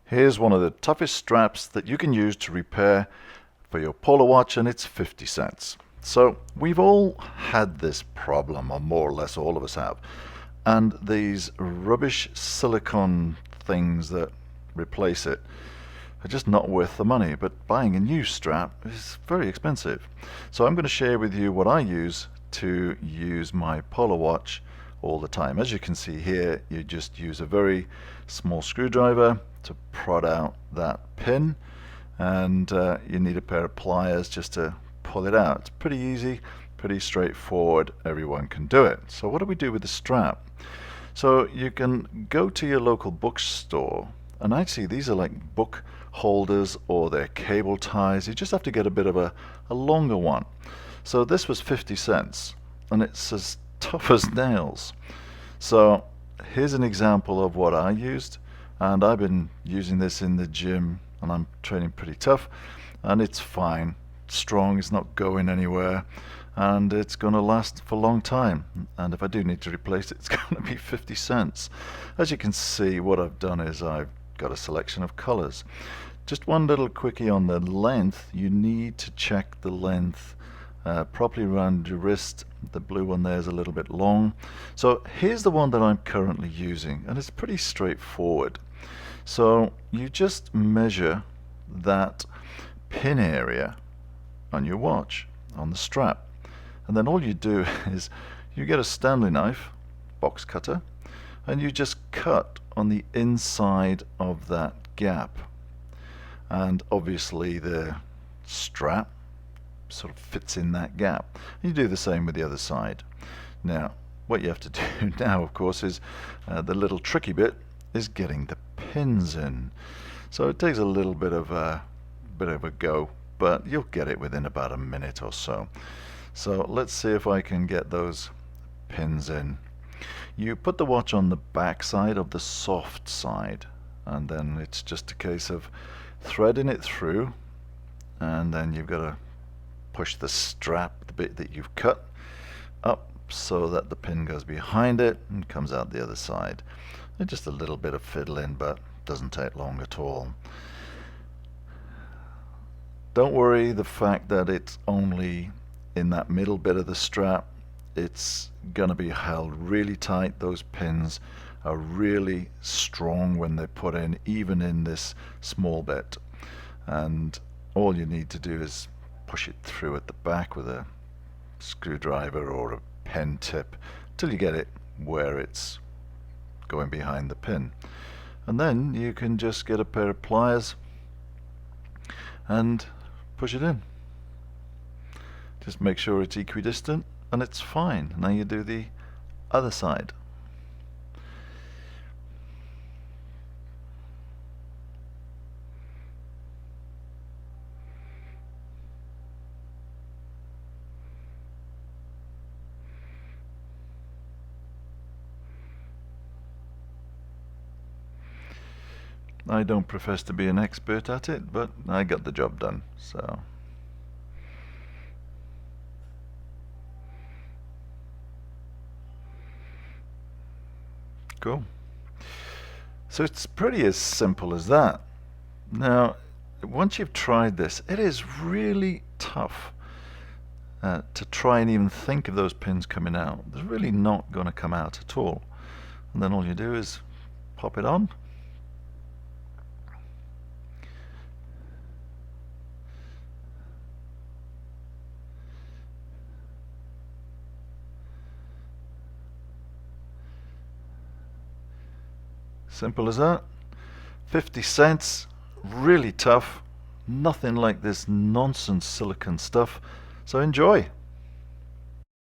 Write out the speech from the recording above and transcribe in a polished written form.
Here's one of the toughest straps that you can use to repair for your Polar watch, and it's 50 cents. So we've all had this problem, or more or less all of us have. And these rubbish silicone things that replace it are just not worth the money, but buying a new strap is very expensive. So I'm going to share with you what I use to use my Polar watch all the time. As you can see here, you just use a very small screwdriver to prod out that pin, and you need a pair of pliers just to pull it out. It's pretty easy, pretty straightforward, everyone can do it. So what do we do with the strap? So you can go to your local bookstore, and actually these are like book holders or they're cable ties. You just have to get a bit of a longer one. So this was 50 cents and it's as tough as nails. So here's an example of what I used, and I've been using this in the gym and I'm training pretty tough, and it's fine, strong, it's not going anywhere, and it's going to last for a long time. And if I do need to replace it, it's going to be 50 cents. As you can see, what I've done is I've got a selection of colors. Just one little quickie on the length. You need to check the length properly around your wrist. The blue one there is a little bit long. So here's the one that I'm currently using, and it's pretty straightforward. So you just measure that pin area on your watch, on the strap, and then all you do is you get a Stanley knife, box cutter, and you just cut on the inside of that gap. And obviously the strap sort of fits in that gap. You do the same with the other side. Now what you have to do now, of course, is the little tricky bit is getting the pins in. So it takes a little bit of a go, but you'll get it within about a minute or so. So let's see if I can get those pins in. You put the watch on the back side of the soft side, and then it's just a case of threading it through, and then you've got to push the strap, the bit that you've cut, up so that the pin goes behind it and comes out the other side. And just a little bit of fiddling, but doesn't take long at all. Don't worry the fact that it's only in that middle bit of the strap. It's gonna be held really tight. Those pins are really strong when they're put in, even in this small bit. And all you need to do is push it through at the back with a screwdriver or a pen tip till you get it where it's going behind the pin. And then you can just get a pair of pliers and push it in. Just make sure it's equidistant and it's fine. Now you do the other side. I don't profess to be an expert at it, but I got the job done, so. Cool. So it's pretty as simple as that. Now, once you've tried this, it is really tough to try and even think of those pins coming out. They're really not going to come out at all. And then all you do is pop it on. Simple as that. 50 cents, really tough, nothing like this nonsense silicone stuff, so enjoy.